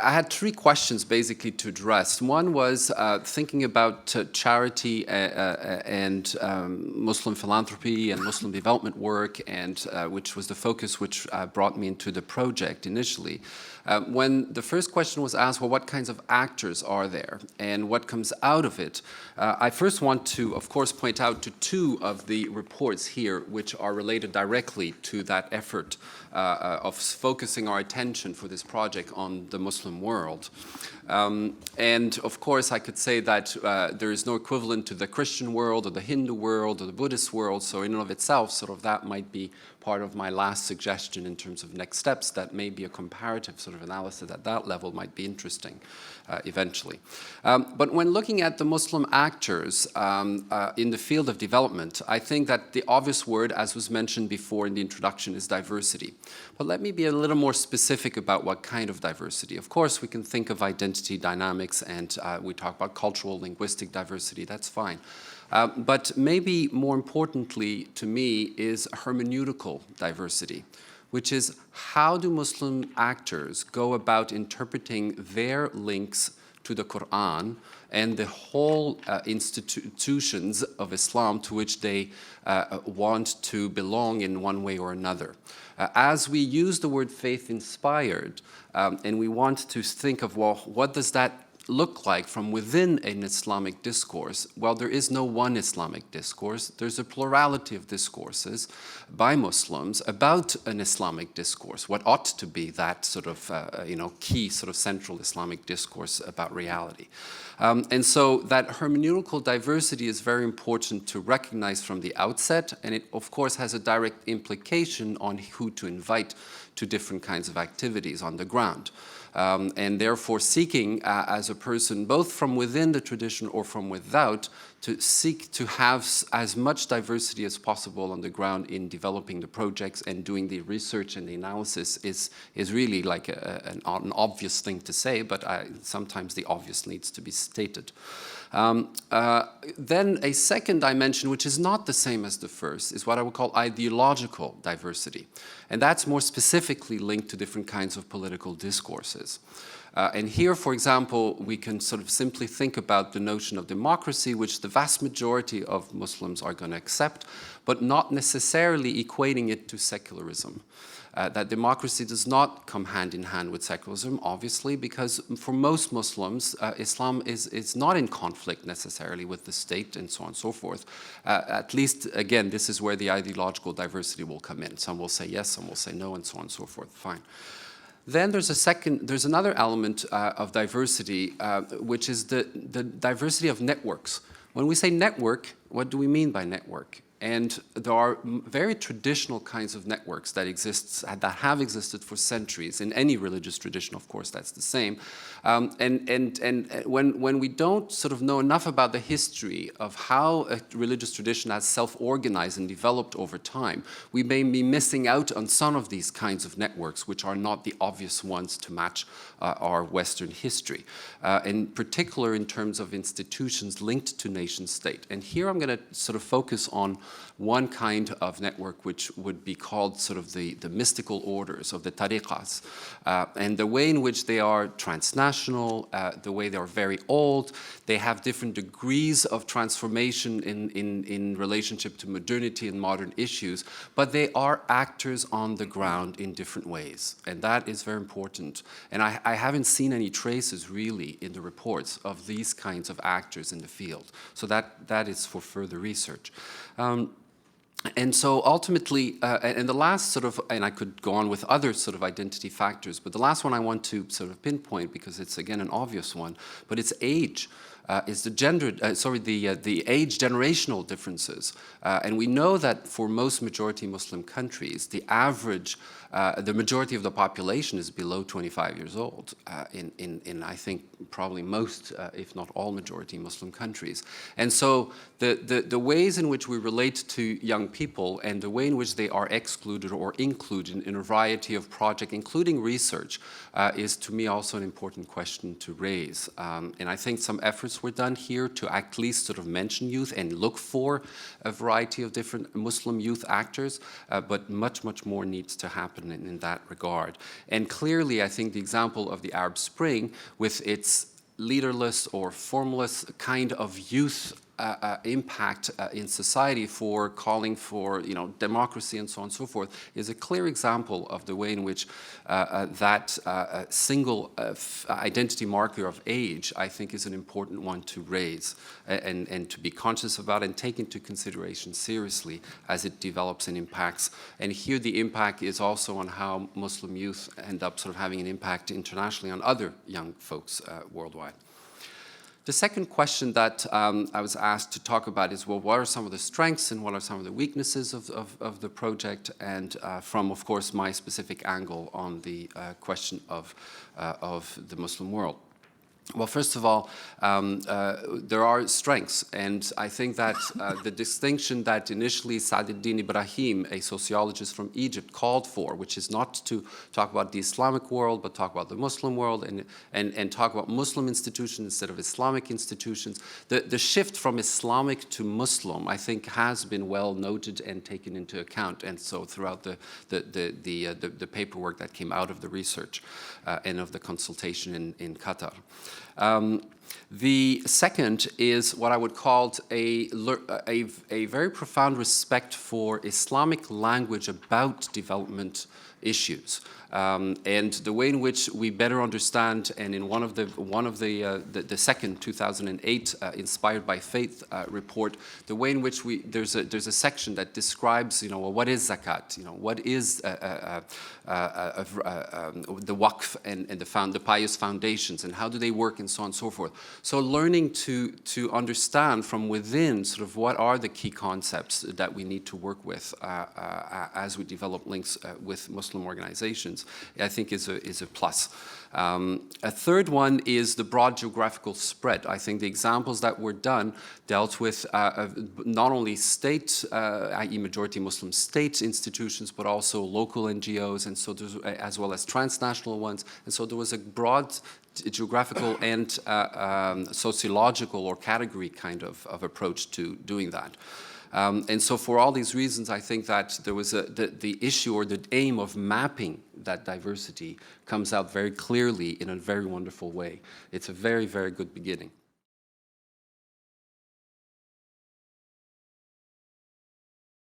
I had three questions basically to address. One was thinking about charity and Muslim philanthropy and Muslim development work, and which was the focus which brought me into the project initially. When the first question was asked, well, what kinds of actors are there and what comes out of it? I first want to, of course, point out to two of the reports here which are related directly to that effort of focusing our attention for this project on the Muslim world. And of course, I could say that there is no equivalent to the Christian world or the Hindu world or the Buddhist world, so in and of itself, sort of that might be part of my last suggestion in terms of next steps, that maybe a comparative sort of analysis at that level might be interesting eventually. But when looking at the Muslim actors in the field of development, I think that the obvious word, as was mentioned before in the introduction, is diversity. But let me be a little more specific about what kind of diversity. Of course, we can think of identity dynamics, and we talk about cultural, linguistic diversity, that's fine. But maybe more importantly to me is hermeneutical diversity, which is how do Muslim actors go about interpreting their links to the Quran and the whole institutions of Islam to which they want to belong in one way or another. As we use the word faith-inspired, and we want to think of, well, what does that look like from within an Islamic discourse? Well, there is no one Islamic discourse. There's a plurality of discourses by Muslims about an Islamic discourse, what ought to be that sort of key sort of central Islamic discourse about reality. And so that hermeneutical diversity is very important to recognize from the outset, and it of course has a direct implication on who to invite to different kinds of activities on the ground. And therefore seeking as a person, both from within the tradition or from without, to seek to have as much diversity as possible on the ground in developing the projects and doing the research and the analysis is really like an obvious thing to say, but sometimes the obvious needs to be stated. Then a second dimension, which is not the same as the first, is what I would call ideological diversity. And that's more specifically linked to different kinds of political discourses. And here, for example, we can sort of simply think about the notion of democracy, which the vast majority of Muslims are going to accept, but not necessarily equating it to secularism. That democracy does not come hand in hand with secularism, obviously, because for most Muslims, Islam is not in conflict necessarily with the state and so on and so forth. At least, again, this is where the ideological diversity will come in. Some will say yes, some will say no, and so on and so forth. Fine. Then there's another element of diversity, which is the diversity of networks. When we say network, what do we mean by network? And there are very traditional kinds of networks that have existed for centuries. In any religious tradition, of course, that's the same. And when we don't sort of know enough about the history of how a religious tradition has self-organized and developed over time, we may be missing out on some of these kinds of networks, which are not the obvious ones to match our Western history, in particular in terms of institutions linked to nation state. And here I'm going to sort of focus on one kind of network which would be called sort of the mystical orders of the tariqas, and the way in which they are transnational, the way they are very old. They have different degrees of transformation in relationship to modernity and modern issues, but they are actors on the ground in different ways, and that is very important. And I haven't seen any traces really in the reports of these kinds of actors in the field, so that is for further research. And so ultimately, and the last sort of, and I could go on with other sort of identity factors, but the last one I want to sort of pinpoint, because it's again an obvious one, but it's age. Is the age generational differences. And we know that for most majority Muslim countries, the average, the majority of the population is below 25 years old in I think probably most, if not all, majority Muslim countries. And so the ways in which we relate to young people and the way in which they are excluded or included in a variety of projects, including research, is to me also an important question to raise. And I think some efforts efforts were done here to at least sort of mention youth and look for a variety of different Muslim youth actors, but much, much more needs to happen in that regard. And clearly, I think the example of the Arab Spring, with its leaderless or formless kind of youth impact in society for calling for, democracy and so on and so forth, is a clear example of the way in which that single identity marker of age, I think, is an important one to raise and to be conscious about and take into consideration seriously as it develops and impacts. And here the impact is also on how Muslim youth end up sort of having an impact internationally on other young folks worldwide. The second question that I was asked to talk about is, well, what are some of the strengths and what are some of the weaknesses of the project, and from, of course, my specific angle on the question of the Muslim world. Well, first of all, there are strengths, and I think that the distinction that initially Sa'd-ed-Din Ibrahim, a sociologist from Egypt, called for, which is not to talk about the Islamic world, but talk about the Muslim world and talk about Muslim institutions instead of Islamic institutions. The shift from Islamic to Muslim, I think, has been well noted and taken into account, and so throughout the paperwork that came out of the research and of the consultation in Qatar. The second is what I would call a very profound respect for Islamic language about development issues, and the way in which we better understand. And in one of the second 2008 Inspired by Faith report, the way in which there's a section that describes, well, what is zakat, what is the waqf and the pious foundations, and how do they work, and so on and so forth. So learning to understand from within sort of what are the key concepts that we need to work with as we develop links with Muslim organizations, I think is a plus. A third one is the broad geographical spread. I think the examples that were done dealt with not only state, i.e. majority Muslim state institutions, but also local NGOs, and so as well as transnational ones. And so there was a broad geographical and sociological or category kind of approach to doing that. And so for all these reasons, I think that there was the issue or the aim of mapping that diversity comes out very clearly in a very wonderful way. It's a very, very good beginning.